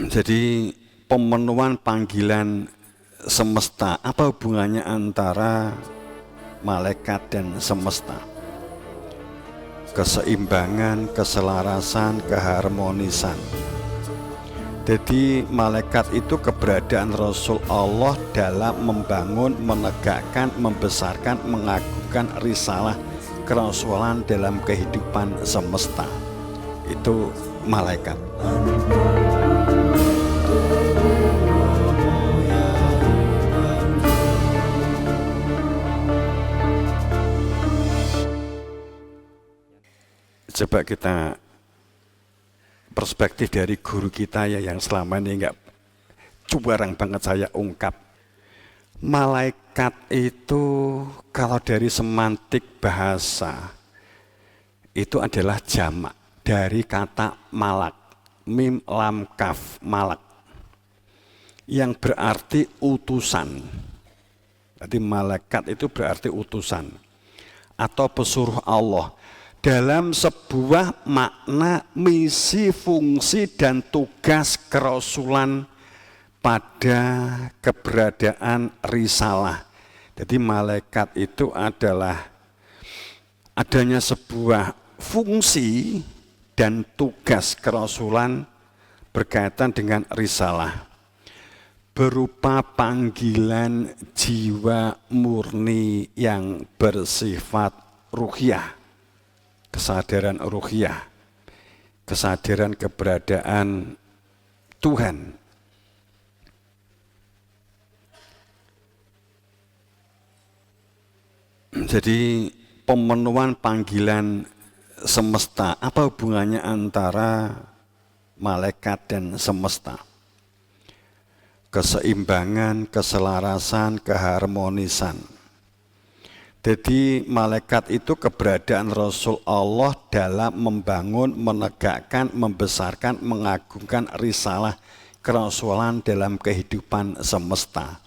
Jadi pemenuhan panggilan semesta, apa hubungannya antara malaikat dan semesta? Keseimbangan, keselarasan, keharmonisan. Jadi malaikat itu keberadaan Rasul Allah dalam membangun, menegakkan, membesarkan, mengagungkan risalah kerasulan dalam kehidupan semesta. Itu malaikat. Coba kita perspektif dari guru kita ya, yang selama ini enggak cubarang banget saya ungkap. Malaikat itu kalau dari semantik bahasa itu adalah jamak dari kata malak, mim lam kaf, malak, yang berarti utusan. Jadi malaikat itu berarti utusan atau pesuruh Allah dalam sebuah makna misi, fungsi, dan tugas kerasulan pada keberadaan risalah. Jadi malaikat itu adalah adanya sebuah fungsi dan tugas kerasulan berkaitan dengan risalah, berupa panggilan jiwa murni yang bersifat ruhiyah, kesadaran ruhiyah, kesadaran keberadaan Tuhan. Jadi pemenuhan panggilan semesta, apa hubungannya antara malaikat dan semesta? Keseimbangan, keselarasan, keharmonisan. Jadi malaikat itu keberadaan Rasul Allah dalam membangun, menegakkan, membesarkan, mengagungkan risalah kerasulan dalam kehidupan semesta.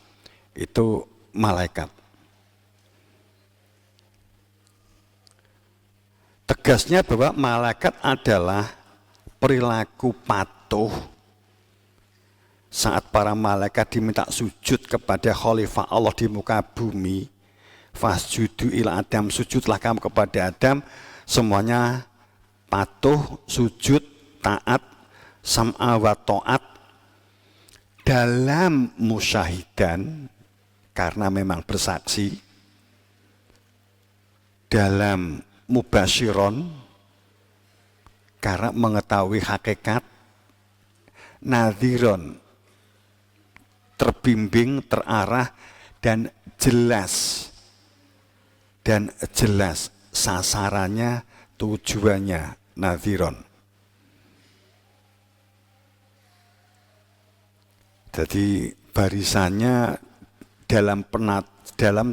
Itu malaikat. Tegasnya bahwa malaikat adalah perilaku patuh saat para malaikat diminta sujud kepada khalifah Allah di muka bumi. Fasjudu ila Adam, sujudlah kamu kepada Adam. Semuanya patuh, sujud, taat, sam'a wa ta'at dalam musyahidan, karena memang bersaksi, dalam mubasyiron, karena mengetahui hakikat, nadhiron, terbimbing, terarah, dan jelas sasarannya, tujuannya, nadhiron. Jadi barisannya dalam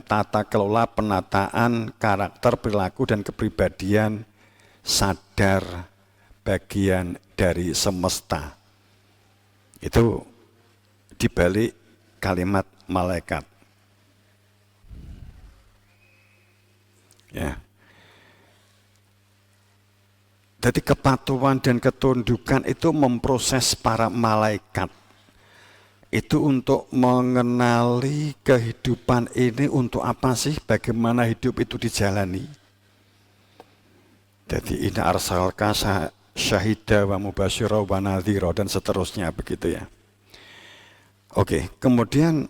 tata kelola penataan karakter, perilaku, dan kepribadian sadar bagian dari semesta. Itu dibalik kalimat malaikat. Ya. Jadi kepatuhan dan ketundukan itu memproses para malaikat itu untuk mengenali kehidupan ini untuk apa sih, bagaimana hidup itu dijalani. Jadi inna arsalka syahida wa mubasyira wa nadhira, dan seterusnya begitu ya. Oke, kemudian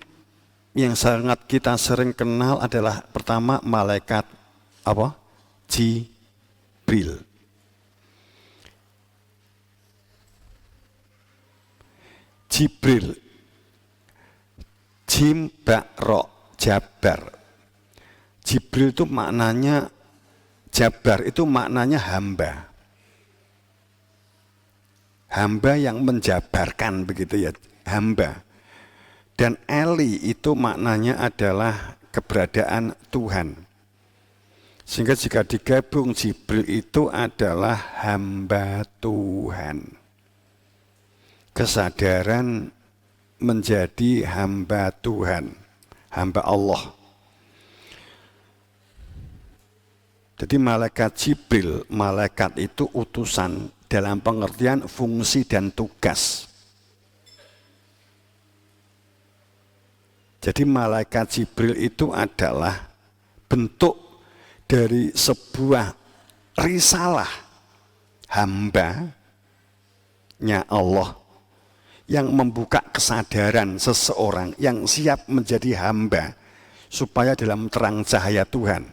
yang sangat kita sering kenal adalah pertama malaikat apa? Jibril. Jibril, jim bakro, jabar. Jibril itu maknanya, jabar itu maknanya hamba. Hamba yang menjabarkan, begitu ya, hamba. Dan Eli itu maknanya adalah keberadaan Tuhan. Sehingga jika digabung, Jibril itu adalah hamba Tuhan. Kesadaran menjadi hamba Tuhan, hamba Allah. Jadi malaikat Jibril, malaikat itu utusan dalam pengertian fungsi dan tugas. Jadi malaikat Jibril itu adalah bentuk dari sebuah risalah hambanya Allah yang membuka kesadaran seseorang yang siap menjadi hamba supaya dalam terang cahaya Tuhan.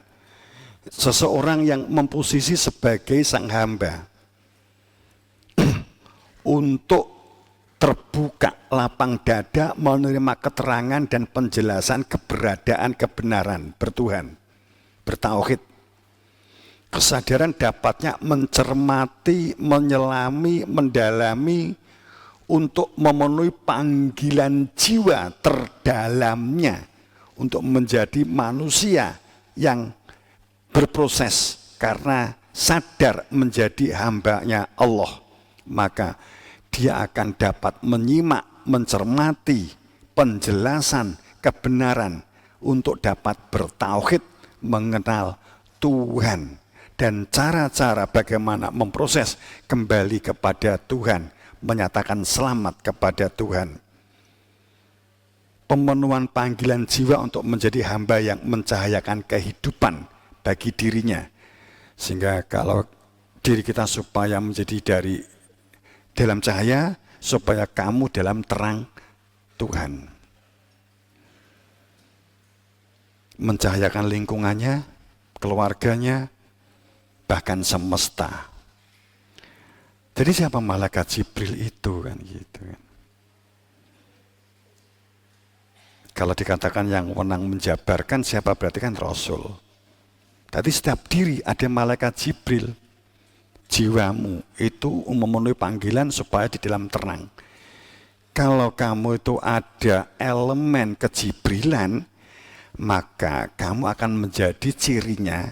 Seseorang yang memposisi sebagai sang hamba untuk terbuka lapang dada menerima keterangan dan penjelasan keberadaan kebenaran bertuhan, bertauhid. Kesadaran dapatnya mencermati, menyelami, mendalami untuk memenuhi panggilan jiwa terdalamnya untuk menjadi manusia yang berproses karena sadar menjadi hambanya Allah. Maka dia akan dapat menyimak, mencermati penjelasan kebenaran untuk dapat bertauhid, mengenal Tuhan dan cara-cara bagaimana memproses kembali kepada Tuhan, menyatakan selamat kepada Tuhan. Pemenuhan panggilan jiwa untuk menjadi hamba yang mencahayakan kehidupan bagi dirinya. Sehingga kalau diri kita supaya menjadi dari dalam cahaya, supaya kamu dalam terang Tuhan. Mencahayakan lingkungannya, keluarganya, bahkan semesta. Jadi siapa malaikat Jibril itu kan gitu kan. Kalau dikatakan yang wenang menjabarkan, siapa berarti kan Rasul. Tadi setiap diri ada malaikat Jibril. Jiwamu itu memenuhi panggilan supaya di dalam terang. Kalau kamu itu ada elemen kejibrilan, maka kamu akan menjadi cirinya,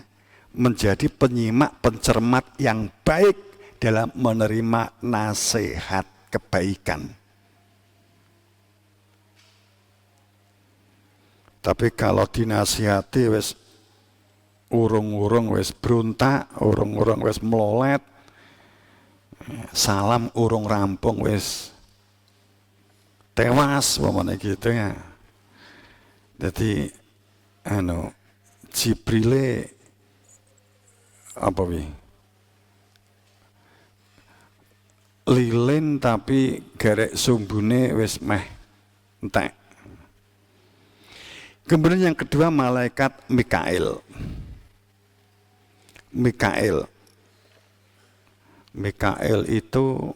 menjadi penyimak, pencermat yang baik dalam menerima nasihat kebaikan. Tapi kalau dinasihati wis urung-urung wis beruntak, urung-urung wis melolet, salam urung rampung wis tewas, pamane gitu ya. Jadi Jibrile apa wi? Lilin tapi garek sumbune wis meh entek. Kemudian yang kedua malaikat Mikail. Mikail itu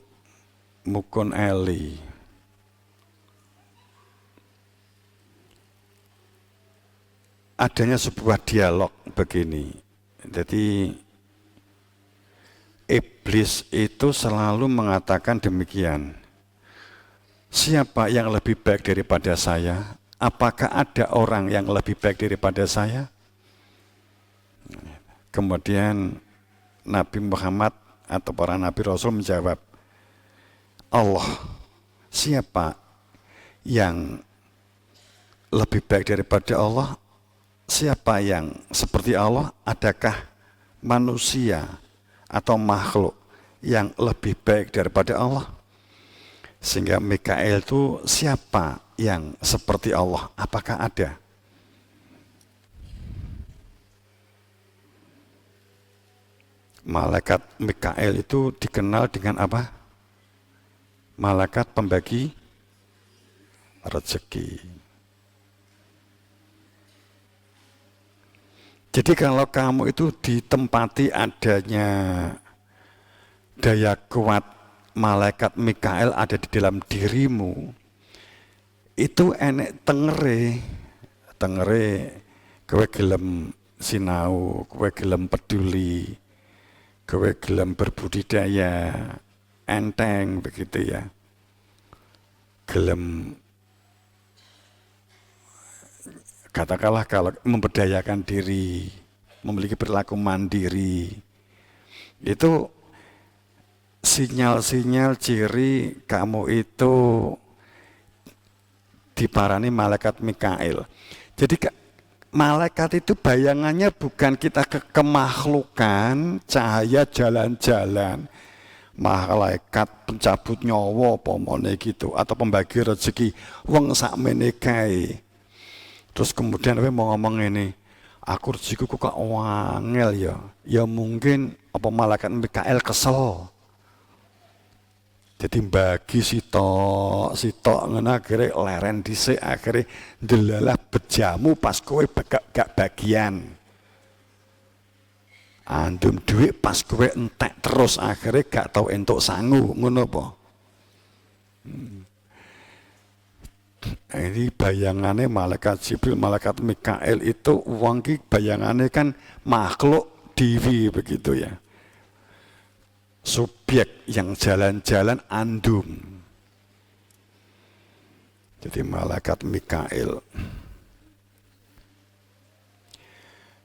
mukun Eli. Adanya sebuah dialog begini. Jadi iblis itu selalu mengatakan demikian. Siapa yang lebih baik daripada saya? Apakah ada orang yang lebih baik daripada saya? Kemudian Nabi Muhammad atau para Nabi Rasul menjawab, Allah, siapa yang lebih baik daripada Allah? Siapa yang seperti Allah? Adakah manusia atau makhluk yang lebih baik daripada Allah? Sehingga Mikail itu siapa yang seperti Allah? Apakah ada? Malaikat Mikail itu dikenal dengan apa? Malaikat pembagi rezeki. Jadi kalau kamu itu ditempati adanya daya kuat malaikat Mikail ada di dalam dirimu, itu enek tengere kowe gelem sinau, kowe gelem peduli, kowe gelem berbudidaya, enteng begitu ya, gelem katakanlah kalau memberdayakan diri, memiliki perilaku mandiri, itu sinyal-sinyal ciri kamu itu diparani malaikat Mikail. Jadi malaikat itu bayangannya bukan kita kemakhlukan, cahaya jalan-jalan, malaikat pencabut nyawa pomone gitu, atau pembagi rezeki wong sakmene kae. Terus kemudian kowe mau ngomong ini, aku rezekiku kok wangel ya. Ya mungkin apa malaikat Mikael kesel. Jadi bagi sitok ngono akhirnya leren dhisik akhirnya ndelalah bejamu pas kowe gak bagian. Andum duit pas kowe entek terus akhirnya gak tau entuk sangu ngono apa. Ini bayangannya malaikat Jibril, malaikat Mikael itu wong ki bayangannya kan makhluk dewi begitu ya. Subjek yang jalan-jalan andum. Jadi malaikat Mikael.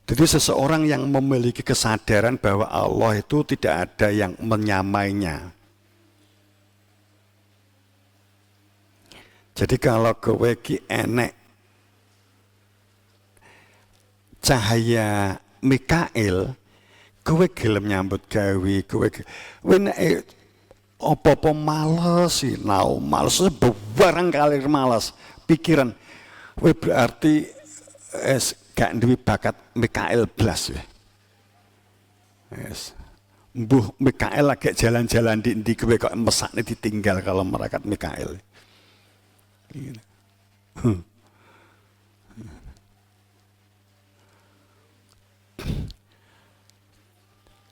Jadi seseorang yang memiliki kesadaran bahwa Allah itu tidak ada yang menyamainya. Jadi kalau kowe ki enek cahaya Mikael, kowe gelem nyambut gawe, kowe nek apa-apa males sinau, males barang kali males pikiran. Kowe berarti gak duwe bakat Mikael blas ya. Yes. Mbuh Mikael lagi jalan-jalan di ndi kowe kok mesakne ditinggal kalau malaikat Mikael.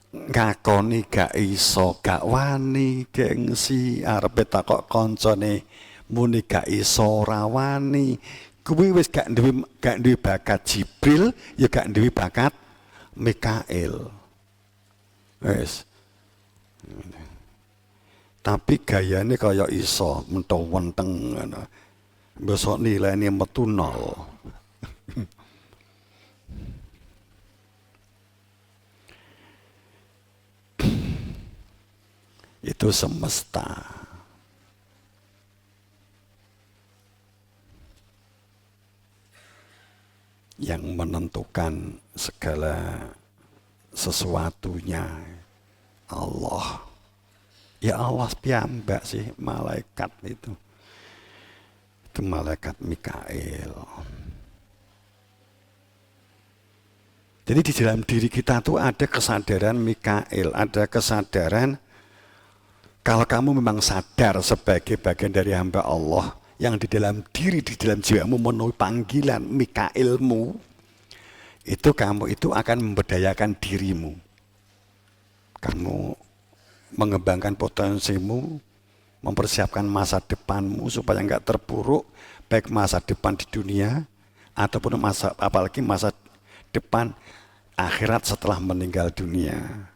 Ngakoni gak iso, gak wani, gengsi, arepe takok koncone muni gak iso ora wani. Kuwi wis gak duwe bakat Jibril, ya gak duwe bakat Mikael. Wis. Tapi gayane kaya iso menteng-menteng ngono. Besok nilainya metu 0. Itu semesta. Yang menentukan segala sesuatunya Allah. Ya Allah piyambak sih malaikat itu. Itu malaikat Mikael. Jadi di dalam diri kita tuh ada kesadaran Mikael, ada kesadaran kalau kamu memang sadar sebagai bagian dari hamba Allah yang di dalam diri, di dalam jiwamu memenuhi panggilan Mikaelmu, itu kamu itu akan memberdayakan dirimu. Kamu mengembangkan potensimu, mempersiapkan masa depanmu supaya enggak terpuruk baik masa depan di dunia ataupun apalagi masa depan akhirat setelah meninggal dunia.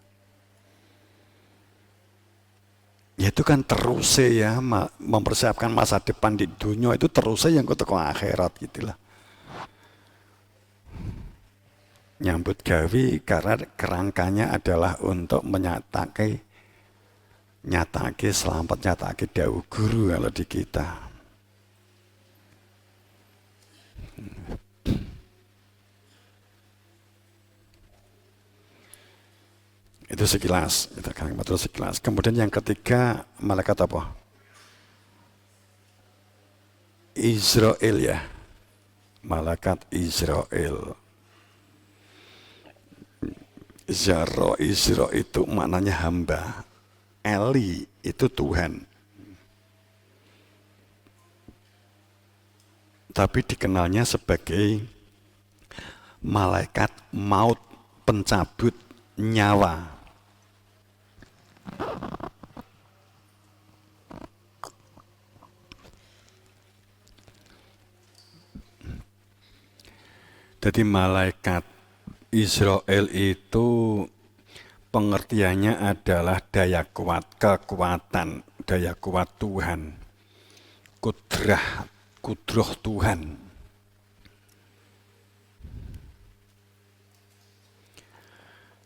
Ya itu kan terus ya mempersiapkan masa depan di dunia itu terus yang ke akhirat gitulah. Nyambut gawe karena kerangkanya adalah untuk nyatake selamat, nyatake dawuh guru kalau di kita. Itu sekilas, itu kan betul sekilas. Kemudian yang ketiga malaikat apa? Israel ya, malaikat Israel. Zaro Isra itu maknanya hamba. Eli itu Tuhan. Tapi dikenalnya sebagai malaikat maut, pencabut nyawa. Jadi malaikat Israel itu pengertiannya adalah daya kuat, kekuatan, daya kuat Tuhan, kudroh Tuhan.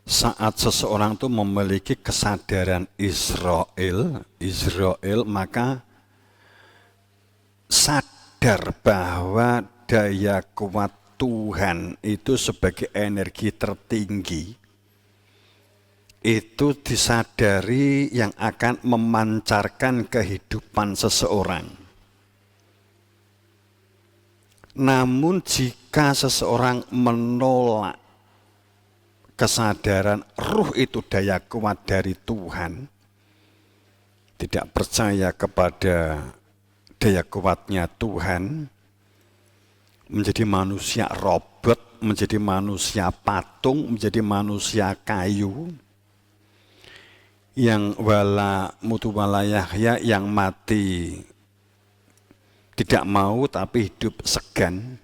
Saat seseorang itu memiliki kesadaran Israel, maka sadar bahwa daya kuat Tuhan itu sebagai energi tertinggi, itu disadari yang akan memancarkan kehidupan seseorang. Namun jika seseorang menolak kesadaran ruh itu daya kuat dari Tuhan, tidak percaya kepada daya kuatnya Tuhan, menjadi manusia robot, menjadi manusia patung, menjadi manusia kayu, yang wala mutu wala yahya, yang mati tidak mau tapi hidup segan.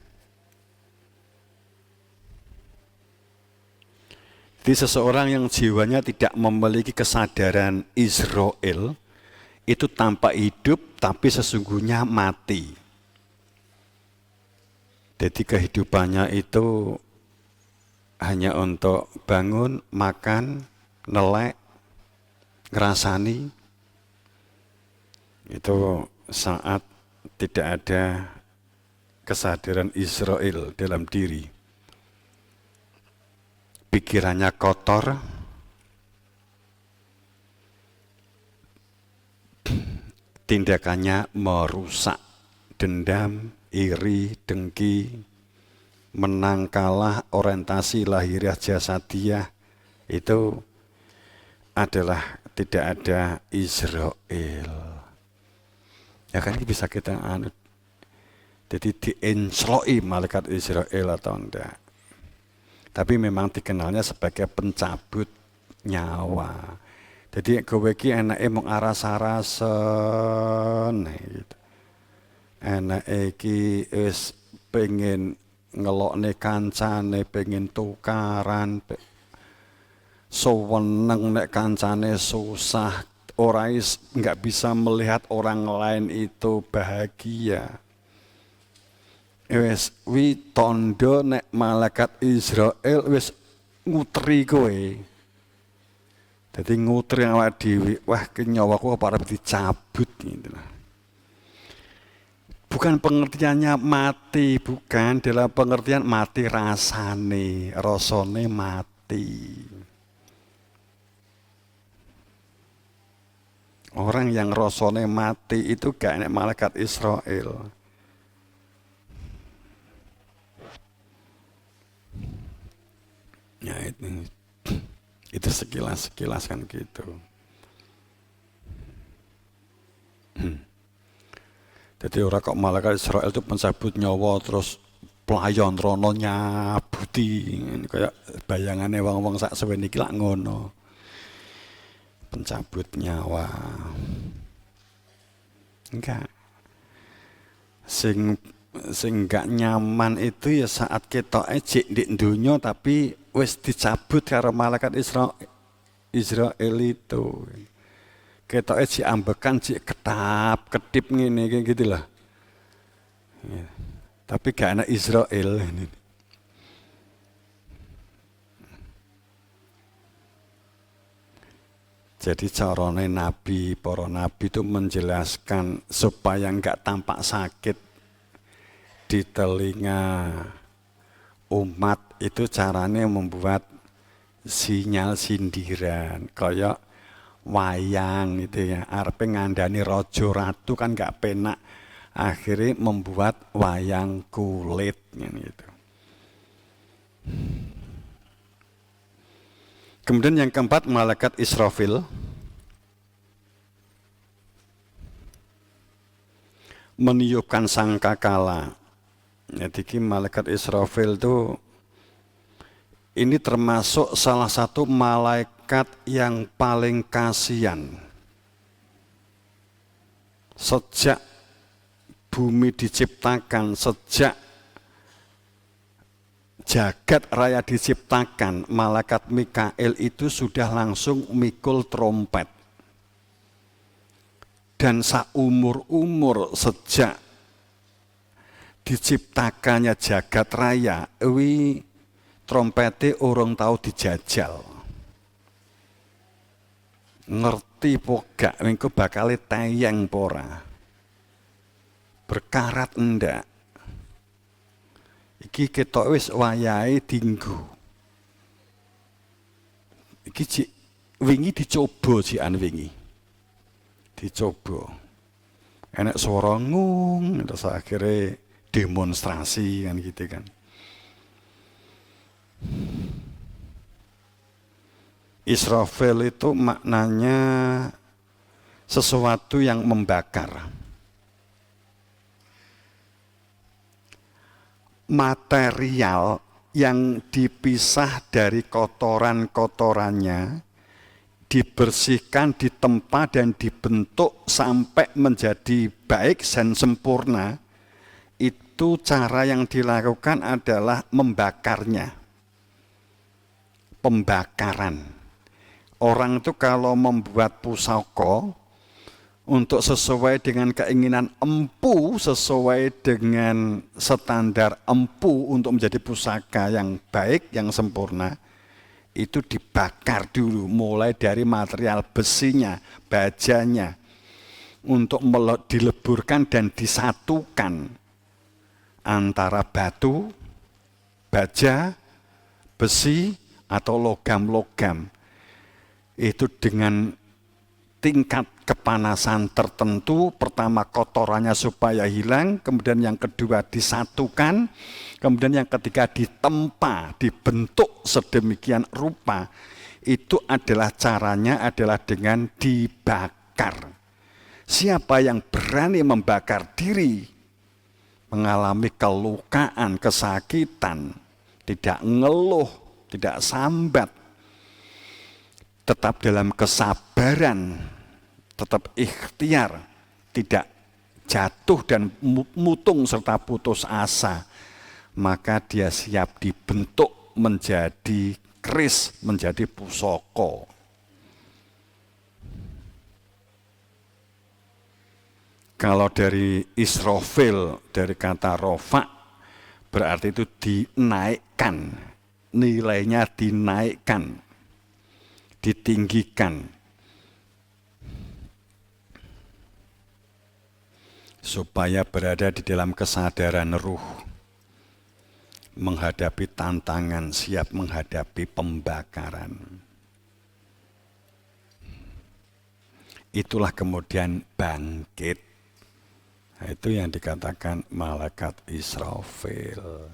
Jadi seseorang yang jiwanya tidak memiliki kesadaran Israel, itu tampak hidup tapi sesungguhnya mati. Jadi kehidupannya itu hanya untuk bangun, makan, nelek, ngerasani. Itu saat tidak ada kesadaran Israel dalam diri. Pikirannya kotor, tindakannya merusak, dendam, iri, dengki, menang kalah, orientasi lahiriah jasadiah, itu adalah tidak ada Israel. Ya kan ini bisa kita anut. Jadi diencloi malaikat Israel atau enggak. Tapi memang dikenalnya sebagai pencabut nyawa. Jadi kowe iki enake mung aras-arasen gitu. Enake iki wis pengen ngelokne kancane, pengen tukaran, seweneng nek kancane susah, nggak bisa melihat orang lain itu bahagia. Wis wi tondo nek malaikat Israel wis nguteri kowe. Dadi nguteri awak dhewe, wah nyawaku apa arep dicabut gitu. Bukan pengertiannya mati, bukan, dalam pengertian mati rasane mati. Orang yang rasane mati itu gak enak malaikat Israel. Ya itu sekilas kan gitu. Jadi orang kok malaikat Israel itu pencabut nyawa terus pelayon rono nyabuti, kayak bayangannya wong-wong sak seweni iki lak ngono. Pencabut nyawa. Enggak. Sing gak nyaman itu ya saat ketoke jek ndek donya tapi wis dicabut karo malaikat Israel itu. Ketoke jek ambekan jek ketip ngene kayak gitu lah. Ya. Tapi gak ana Israel ini. Jadi carane nabi, para nabi itu menjelaskan supaya enggak tampak sakit di telinga umat, itu caranya membuat sinyal sindiran kayak wayang gitu ya, arepe ngandani raja ratu kan gak penak, akhirnya membuat wayang kulit gitu. Kemudian yang keempat, malaikat Israfil meniupkan sangkakala. Jadi malaikat Israfil itu ini termasuk salah satu malaikat yang paling kasihan. Sejak bumi diciptakan, sejak jagat raya diciptakan, malaikat Mikael itu sudah langsung mikul trompet. Dan saumur-umur sejak diciptakannya jagat raya, trompete orang tahu dijajal. Ngerti pogak, engko bakal tayang pora. Berkarat enggak. Iki ketok wis wayahe dinggo. Iki wingi dicoba jikan wingi. Dicoba. Enak suara ngung, terus akhirnya demonstrasi kan gitu kan. Israfil itu maknanya sesuatu yang membakar. Material yang dipisah dari kotoran-kotorannya, dibersihkan, ditempa dan dibentuk sampai menjadi baik dan sempurna, itu cara yang dilakukan adalah membakarnya. Pembakaran. Orang itu kalau membuat pusaka untuk sesuai dengan keinginan empu, sesuai dengan standar empu untuk menjadi pusaka yang baik, yang sempurna, itu dibakar dulu, mulai dari material besinya, bajanya, untuk dileburkan dan disatukan antara batu, baja, besi, atau logam-logam. Itu dengan tingkat kepanasan tertentu, pertama kotorannya supaya hilang, kemudian yang kedua disatukan, kemudian yang ketiga ditempa, dibentuk sedemikian rupa. Itu adalah caranya adalah dengan dibakar. Siapa yang berani membakar diri, mengalami kelukaan, kesakitan, tidak ngeluh, tidak sambat, tetap dalam kesabaran, tetap ikhtiar, tidak jatuh dan mutung serta putus asa, maka dia siap dibentuk menjadi keris, menjadi pusaka. Kalau dari Israfil, dari kata rofa, berarti itu dinaikkan, nilainya dinaikkan, ditinggikan, supaya berada di dalam kesadaran ruh, menghadapi tantangan, siap menghadapi pembakaran. Itulah kemudian bangkit. Nah, itu yang dikatakan malaikat Israfil.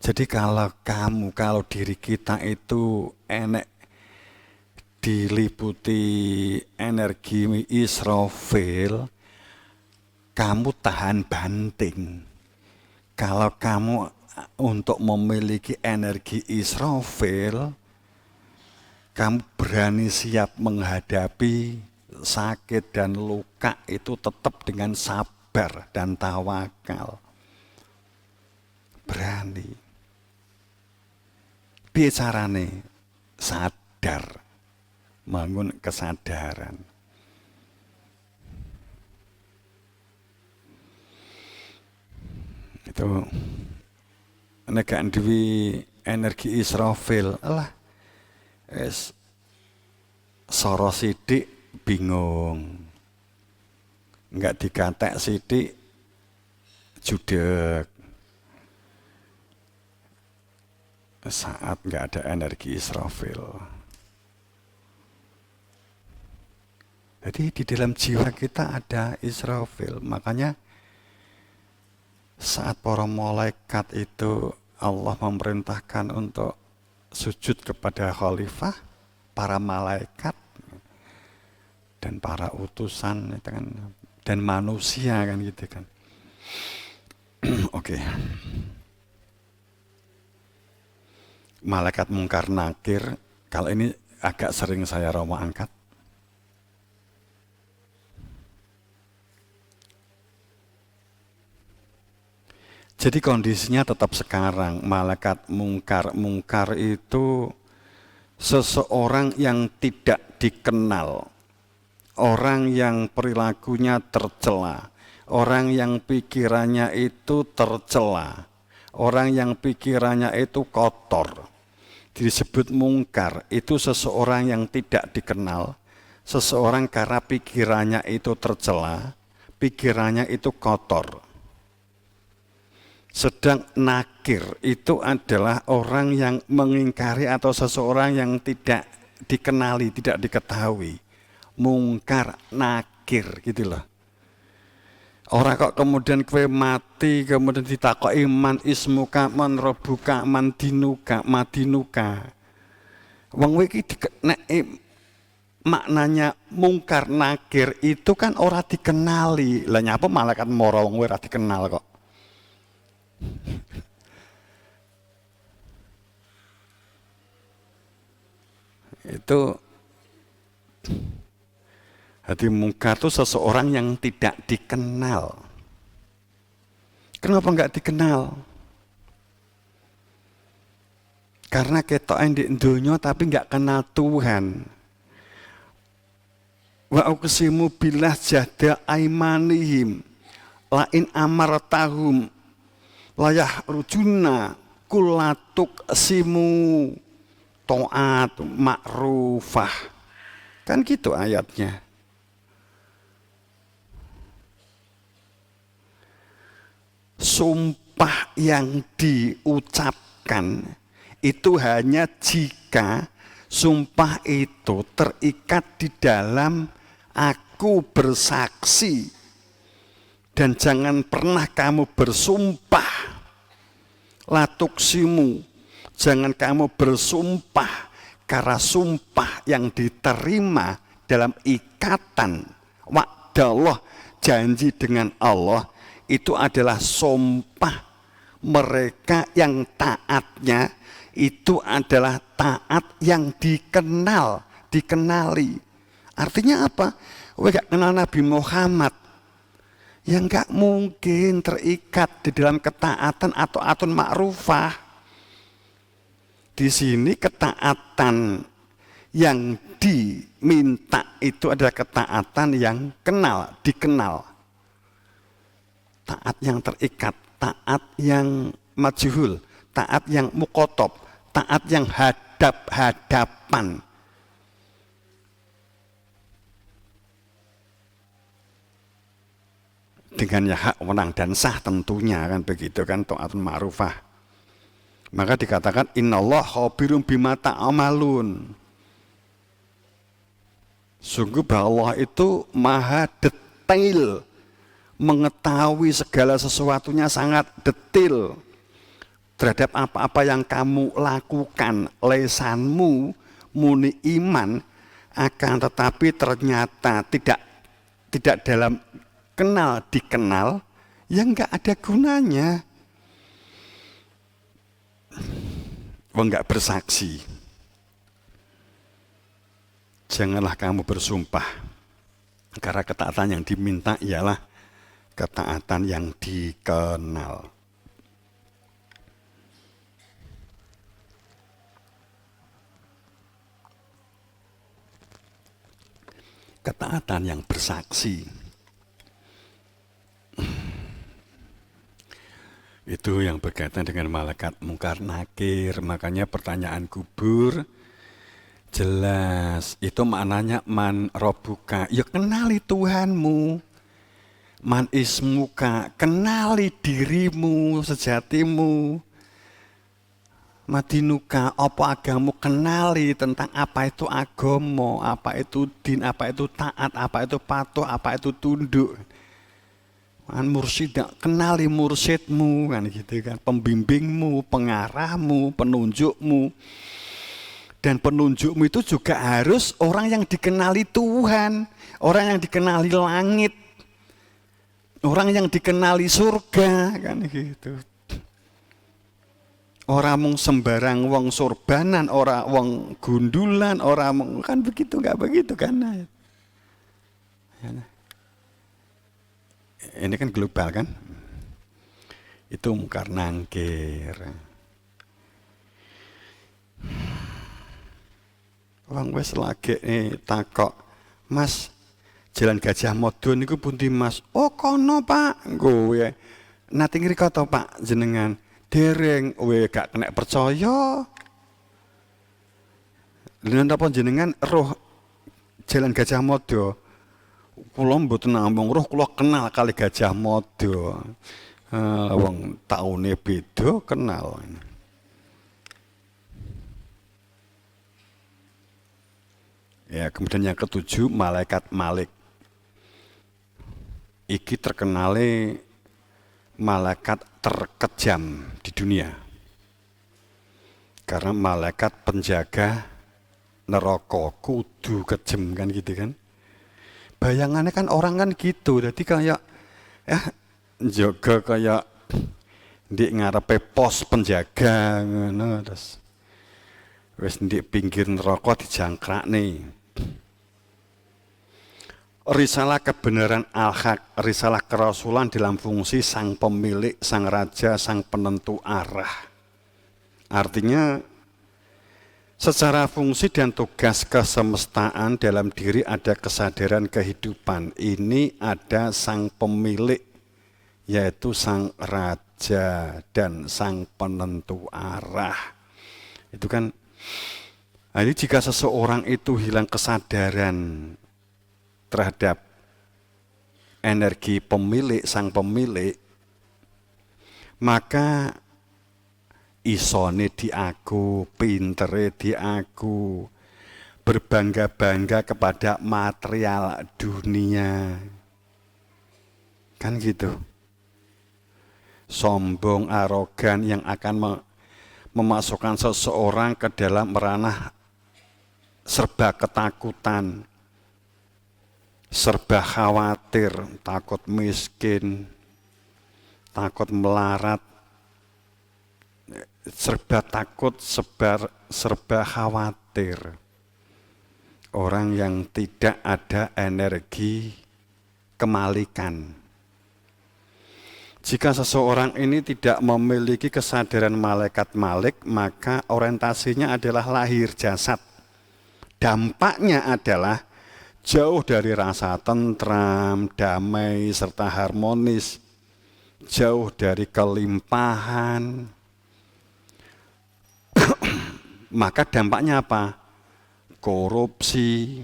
Jadi kalau diri kita itu diliputi energi Israfil, kamu tahan banting. Kalau kamu untuk memiliki energi Israfil, kamu berani siap menghadapi sakit dan luka itu tetap dengan sabar dan tawakal. Berani. Bicarane sadar, bangun kesadaran. Itu nek duwe energi Israfil, alah soro sidik bingung, nggak dikatek sidik judek. Saat nggak ada energi Israfil. Jadi di dalam jiwa kita ada Israfil, makanya saat para malaikat itu Allah memerintahkan untuk sujud kepada khalifah, para malaikat dan para utusan itu kan, dan manusia kan gitu kan. Oke. Malaikat Mungkar Nakir, kalau ini agak sering saya rawa angkat. Jadi kondisinya tetap sekarang, malaikat mungkar itu seseorang yang tidak dikenal, orang yang perilakunya tercela, orang yang pikirannya itu tercela, orang yang pikirannya itu kotor. Disebut mungkar, itu seseorang yang tidak dikenal, seseorang karena pikirannya itu tercela, pikirannya itu kotor. Sedang nakir itu adalah orang yang mengingkari atau seseorang yang tidak dikenali, tidak diketahui. Mungkar, nakir gitu loh. Ora kok kemudian kowe mati kemudian ditakoki man ismuka man rabbuka man dinuka madinuka. Wong kowe iki nek maknanya mungkar nakir itu kan ora dikenali. Lah nyapa malaikat mara wong kowe ora dikenal kok. Itu hati mungkar itu seseorang yang tidak dikenal. Kenapa enggak dikenal? Karena ketokan di dunia tapi enggak kenal Tuhan. Wa uqsimu billah jahda aimanihim lain amartahum layah rujuna kulatuk simu to'at ma'rufah. Kan gitu ayatnya. Sumpah yang diucapkan itu hanya jika sumpah itu terikat di dalam aku bersaksi. Dan jangan pernah kamu bersumpah latuksimu, jangan kamu bersumpah karena sumpah yang diterima dalam ikatan wa'dallah, janji dengan Allah, itu adalah sumpah mereka yang taatnya itu adalah taat yang dikenali. Artinya apa? Kowe gak kenal Nabi Muhammad, ya gak mungkin terikat di dalam ketaatan atau atun ma'rufah. Di sini ketaatan yang diminta itu adalah ketaatan yang dikenal. Taat yang terikat, taat yang majhul, taat yang mukotob, taat yang hadap-hadapan. Dengan ya hak wenang dan sah tentunya kan begitu kan taatun ma'rufah. Maka dikatakan innallaha khabirum bima ta'malun. Sungguh bahwa Allah itu maha detail, mengetahui segala sesuatunya sangat detail terhadap apa-apa yang kamu lakukan. Lesanmu muni iman, akan tetapi ternyata tidak dalam kenal dikenal, ya enggak ada gunanya. Enggak bersaksi. Janganlah kamu bersumpah, karena ketaatan yang diminta ialah ketaatan yang dikenal. Ketaatan yang bersaksi. Itu yang berkaitan dengan malaikat mungkar nakir. Makanya pertanyaan kubur jelas. Itu maknanya man robuka. Ya kenali Tuhanmu. Man ismuka, kenali dirimu sejatimu. Madinuka, apa agamu, kenali tentang apa itu agama, apa itu din, apa itu taat, apa itu patuh, apa itu tunduk. Man mursyid, kenali mursyidmu kan gitu kan, pembimbingmu, pengarahmu, penunjukmu. Dan penunjukmu itu juga harus orang yang dikenali Tuhan, orang yang dikenali langit, orang yang dikenali surga kan gitu. Orang mung sembarang wong sorbanan, orang wong gundulan, orang mung kan begitu, nggak begitu kan? Ini kan global kan? Itu mungkar nangkir. Wong wis lagi takok, Mas, Jalan Gajah Mada niku pundi Mas? Oh kono Pak, nggowe. Nate ngriko to Pak jenengan? Dereng, gak kena percaya. Lha napa jenengan roh Jalan Gajah Mada? Kula mboten namung roh, kula kenal kali Gajah Mada. Wong taune beda kenal. Ya, kemudian yang ketujuh malaikat Malik. iki terkenale malaikat terkejam di dunia. Karena malaikat penjaga neraka kudu kejem kan gitu kan. Bayangannya kan orang kan gitu, jadi kayak jaga kayak di ngarepe pos penjaga ngono terus wis di pinggir neraka dijangkrakne. Risalah kebenaran al-haq, risalah kerasulan dalam fungsi sang pemilik, sang raja, sang penentu arah. Artinya secara fungsi dan tugas kesemestaan dalam diri ada kesadaran kehidupan. Ini ada sang pemilik, yaitu sang raja dan sang penentu arah. Itu kan, jadi jika seseorang itu hilang kesadaran terhadap energi pemilik, sang pemilik, maka isone di aku, pintere di aku, berbangga-bangga kepada material dunia. Kan gitu. Sombong, arogan yang akan memasukkan seseorang ke dalam ranah serba ketakutan, serba khawatir, takut miskin, takut melarat, serba takut, serba khawatir. Orang yang tidak ada energi kemalikan. Jika seseorang ini tidak memiliki kesadaran malaikat malik, maka orientasinya adalah lahir jasad. Dampaknya adalah jauh dari rasa tentram, damai, serta harmonis. Jauh dari kelimpahan. Maka dampaknya apa? Korupsi,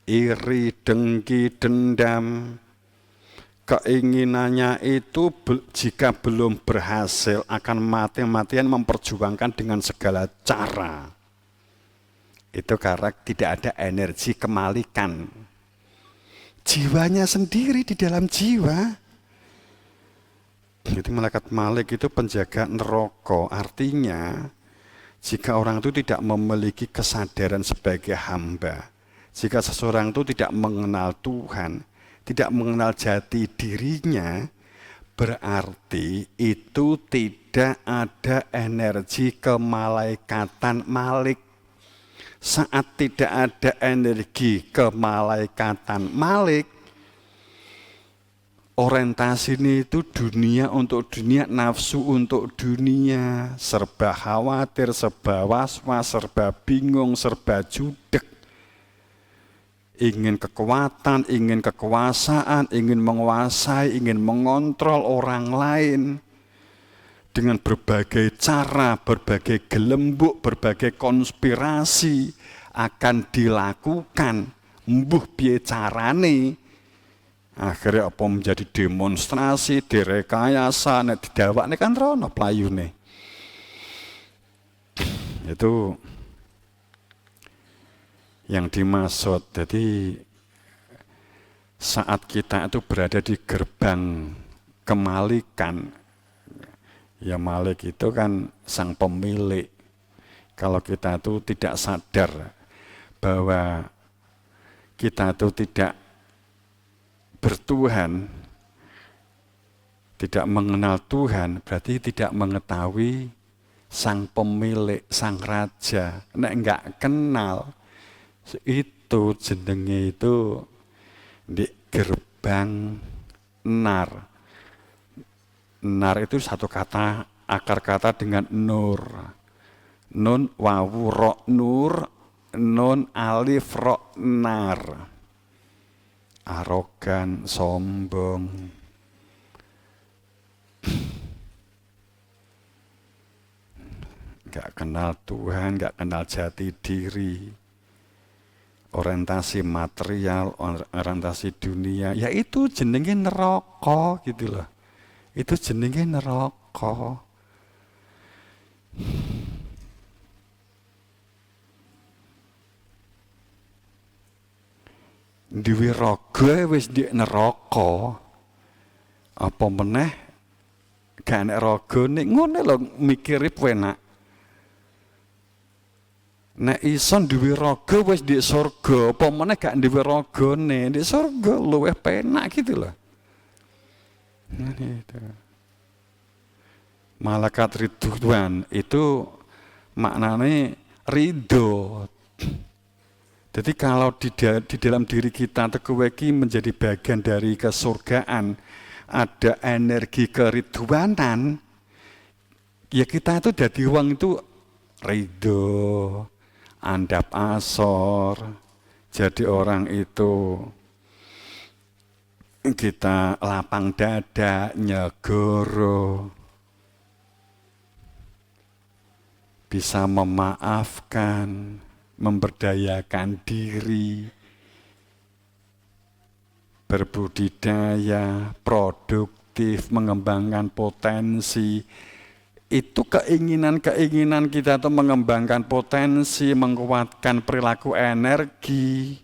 iri, dengki, dendam. Keinginannya itu jika belum berhasil akan mati-matian memperjuangkan dengan segala cara. Itu karena tidak ada energi kemalikan. Jiwanya sendiri di dalam jiwa. Jadi malaikat malik itu penjaga neraka. Artinya jika orang itu tidak memiliki kesadaran sebagai hamba, jika seseorang itu tidak mengenal Tuhan, tidak mengenal jati dirinya, berarti itu tidak ada energi kemalaikatan malik. Saat tidak ada energi kemalaikatan malik, orientasi ini itu dunia untuk dunia, nafsu untuk dunia, serba khawatir, serba was-was, serba bingung, serba judek. Ingin kekuatan, ingin kekuasaan, ingin menguasai, ingin mengontrol orang lain dengan berbagai cara, berbagai gelembuk, berbagai konspirasi akan dilakukan. Mbuh piye carane? Akhirnya apa menjadi demonstrasi, direkayasa, nek didawakne kan rono playune. Itu yang dimaksud. Jadi saat kita itu berada di gerbang kemalikan, ya malik itu kan sang pemilik. Kalau kita itu tidak sadar bahwa kita itu tidak bertuhan, tidak mengenal Tuhan, berarti tidak mengetahui sang pemilik, sang raja. Nek enggak kenal, itu jenenge itu di gerbang nar. Nar itu satu kata, akar kata dengan nur. Nun wawu ro nur, nun alif ro nar. Arogan, sombong. Enggak kenal Tuhan, enggak kenal jati diri. Orientasi material, orientasi dunia, ya itu jenenge neraka gitu loh. Itu jenenge neraka. Duwe raga wis di neraka. Apa meneh gak enek ragane ngene lho mikire penak. Nek iso duwe raga wis di surga, apa meneh gak duwe ragane, di surga luwih penak gitu loh. Nah, itu. Malaikat Ridwan itu maknanya ridho. Jadi kalau di dalam diri kita tekeweki menjadi bagian dari kesurgaan, ada energi keridwanan, ya kita itu jadi wong itu ridho, andap asor, jadi orang itu kita lapang dada, nyegoro, bisa memaafkan, memberdayakan diri, berbudidaya, produktif, mengembangkan potensi. Itu keinginan-keinginan kita itu mengembangkan potensi, menguatkan perilaku energi.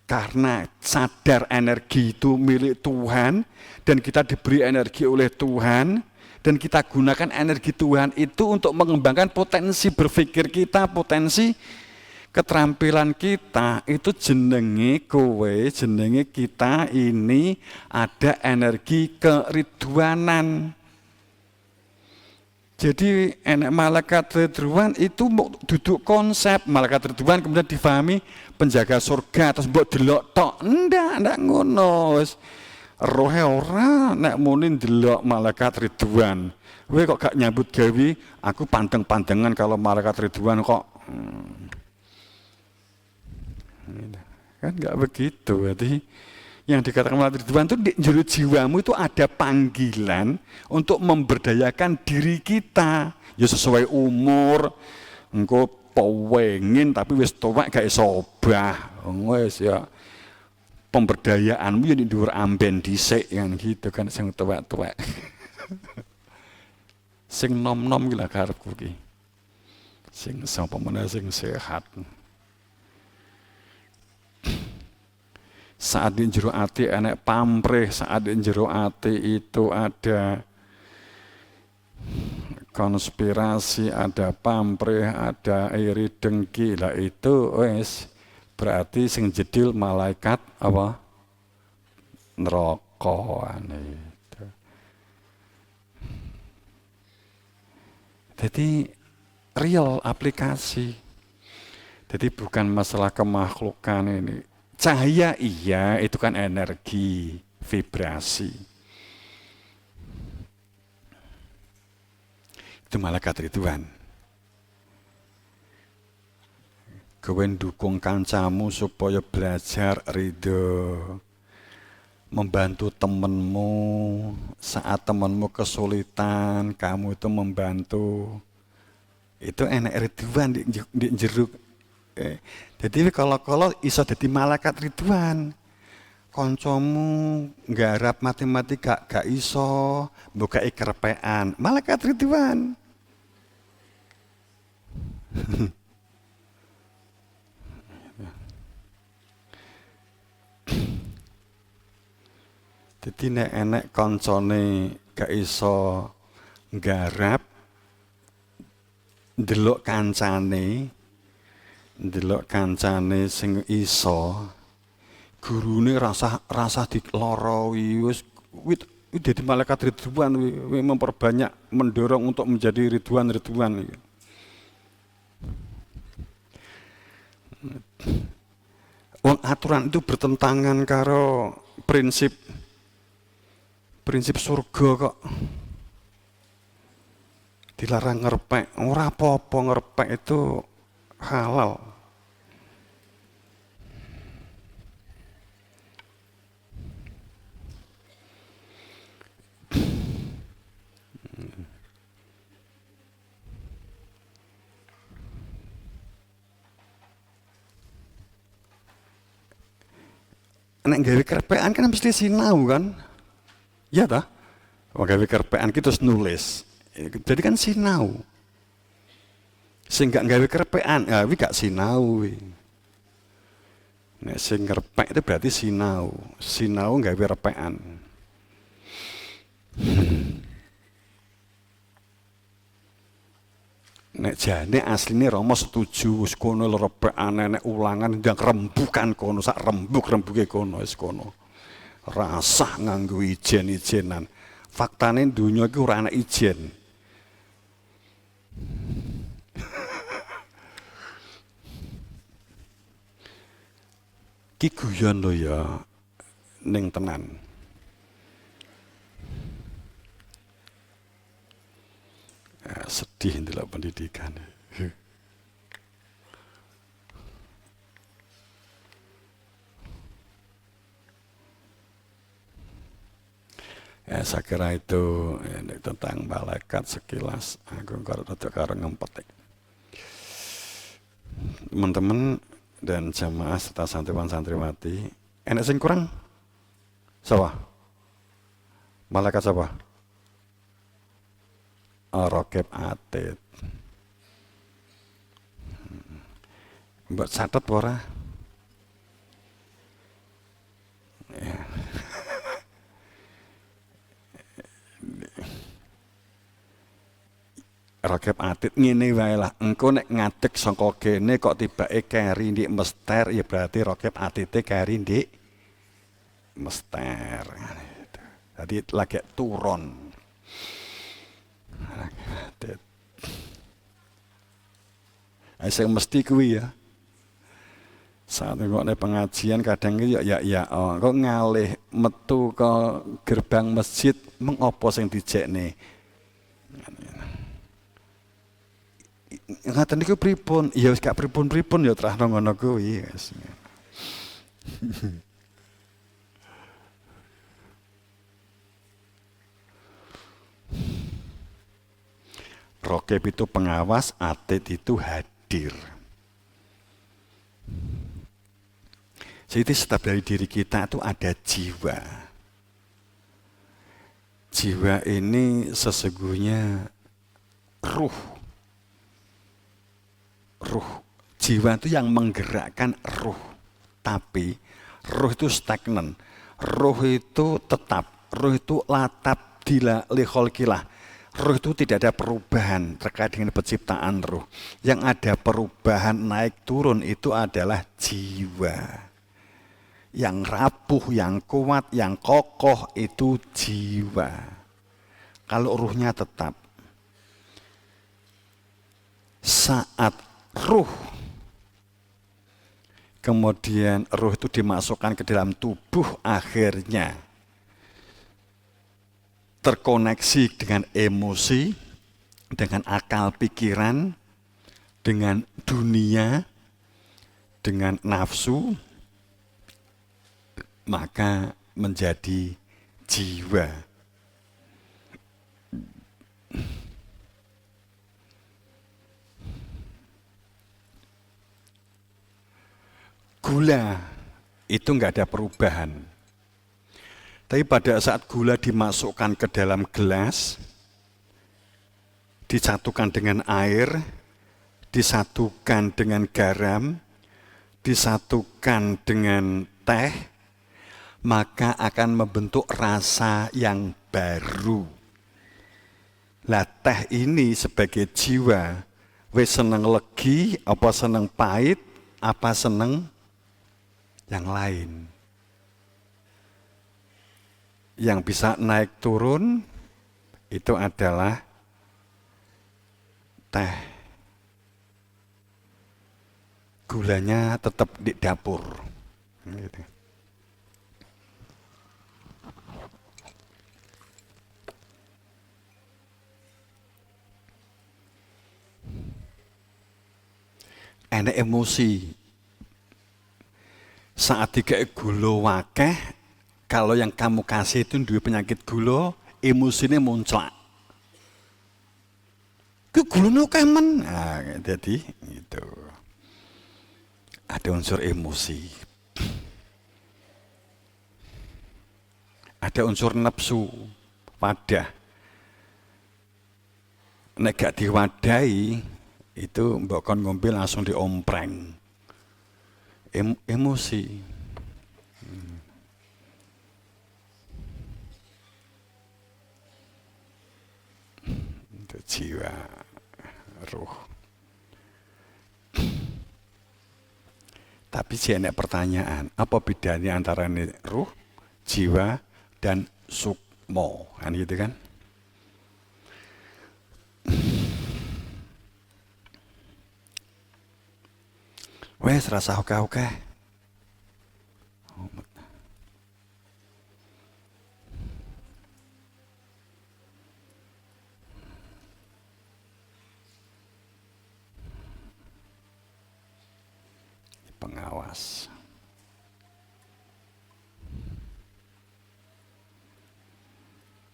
Karena sadar energi itu milik Tuhan dan kita diberi energi oleh Tuhan dan kita gunakan energi Tuhan itu untuk mengembangkan potensi berpikir kita, potensi keterampilan kita. Itu jenenge kowe, jenenge kita ini ada energi keridwanan. Jadi enek malaikat ridwan itu duduk konsep malaikat ridwan kemudian difahami penjaga surga terus mbok delok tok. Ndak ngono. Rohe ora nek muni delok malaikat ridwan. Kowe kok gak nyambut gawe, aku pandeng-pandengan kalau malaikat ridwan kok. Kan nggak begitu. Berarti yang dikatakan malaikat ridwan itu di jero jiwamu itu ada panggilan untuk memberdayakan diri kita. Ya sesuai umur, engko pewengin tapi wis tuwek gak iso obah. Wis ya pemberdayaanmu ya di dhuwur amben dhisik yang gitu kan sing tuwek-tuwek. Sing nom-nom ki lho karepku ki. Sing sapa meneh sing sehat. Saat di jero ati enek pamrih, saat di jero ati itu ada konspirasi, ada pamrih, ada iri dengki. Lah itu wes berarti sing jedil malaikat apa? Neraka itu. Jadi real aplikasi. Jadi bukan masalah kemakhlukan ini. Cahaya iya, itu kan energi, vibrasi. Itu malaikat ridwan. Kowe ndukung kancamu supaya belajar ridho. Membantu temenmu, saat temenmu kesulitan, kamu itu membantu. Itu enak ridwan di jeruk. Jadi kalau iso dadi malaikat ridwan, koncomu nggarap matematika gak iso, mbok gak kerepean, malaikat ridwan. Jadi nek enek koncone gak iso nggarap, ndelok kancane sing iso, gurune rasa diloroi wis dadi malaikat ridwan, memperbanyak mendorong untuk menjadi ridwan. Wong aturan itu bertentangan karo prinsip surga kok. Dilarang ngerpek, ora apa-apa ngerpek itu halal. Nek gawe kerpean kan mesti sinau kan? Iya ta? Gawe kerpean kita terus nulis. Jadi kan sinau. Sing gak gawe kerpean, ya wi gak sinau. Nek sing ngerpek itu berarti sinau. Sinau gawe repean. Nek jane asline Rama setuju wis kono rebekan nek ulangan ndang rembukan kono sak rembuk-rembuke kono wis kono. Rasah nganggo ijen-ijenan. Faktane donya iki ora ana ijen. Ki guyon lho ya ning tenan. Sedih ndelok pendidikan. Saya kira itu tentang malaikat sekilas. Aku karo ngempet. Teman-teman dan jamaah serta santriwan santriwati, enak sing kurang? Sapa? Malaikat sapa? Raqib Atid. Mbok catet ora? Ya. Raqib Atid ngene wae lah. Engko nek ngadeg saka kene kok tibake keri ndik Mester, ya berarti Raqib Atid keri ndik Mester. Jadi lagi turun. Saya mesti kuwi ya. Saat ngene pengajian kadang ya kok ngalih metu ke gerbang masjid mengopo sing dijekne. Ngaten niku pripun? Ya wis gak pripun-pripun ya terahno ngono kuwi wis. Raqib itu pengawas, Atid itu hadir. Jadi setiap dari diri kita itu ada jiwa. Jiwa ini sesungguhnya ruh. Jiwa itu yang menggerakkan ruh. Tapi ruh itu stagnan. Ruh itu tetap. Ruh itu latap dila likholkilah. Ruh itu tidak ada perubahan terkait dengan penciptaan ruh. Yang ada perubahan naik turun itu adalah jiwa. Yang rapuh, yang kuat, yang kokoh itu jiwa. Kalau ruhnya tetap. Saat ruh, kemudian ruh itu dimasukkan ke dalam tubuh, akhirnya terkoneksi dengan emosi, dengan akal pikiran, dengan dunia, dengan nafsu, maka menjadi jiwa. Gula itu nggak ada perubahan. Tapi pada saat gula dimasukkan ke dalam gelas, disatukan dengan air, disatukan dengan garam, disatukan dengan teh, maka akan membentuk rasa yang baru. Lah teh ini sebagai jiwa, wis seneng legi, apa seneng pahit, apa seneng yang lain. Yang bisa naik turun itu adalah teh. Gulanya tetap di dapur. Gitu. Enak emosi. Saat dikek gula wakeh, kalau yang kamu kasih itu duwe penyakit gula, emosinya muncul. Ke gulanya akeh men. Nah, jadi gitu. Ada unsur emosi. Ada unsur nafsu, wadah. Nek gak diwadahi, itu mbok kon ngombe langsung diompreng. Emosi. jiwa, ruh. Tapi sih enek pertanyaan, apa bedanya antara ini ruh, jiwa, dan sukmo, kan gitu kan? Wes rasa oke-oke. Pengawas.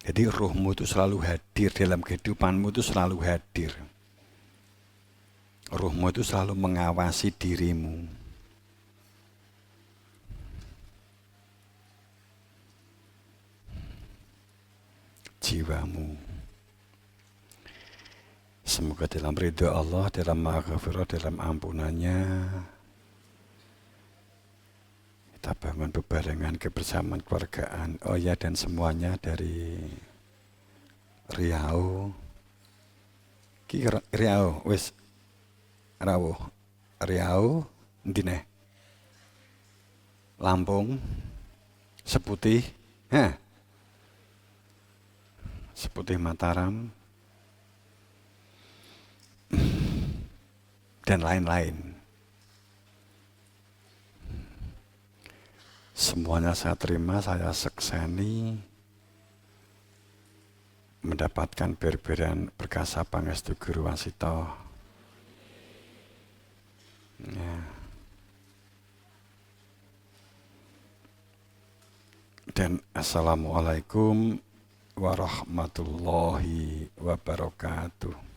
Jadi ruhmu itu selalu hadir dalam kehidupanmu, itu selalu hadir. Ruhmu itu selalu mengawasi dirimu. Jiwamu. Semoga dalam ridho Allah, dalam maghfirah, dalam ampunannya, kita bangun bebarengan kebersamaan keluargaan. Oh ya, dan semuanya dari Riau. Riau, wis rawuh. Riau, ndine. Lampung, Seputih, Seputih Mataram, dan lain-lain. Semuanya saya terima, saya sekseni, mendapatkan berberan perkasa pangestu Guru Wasito. Ya. Dan Assalamualaikum warahmatullahi wabarakatuh.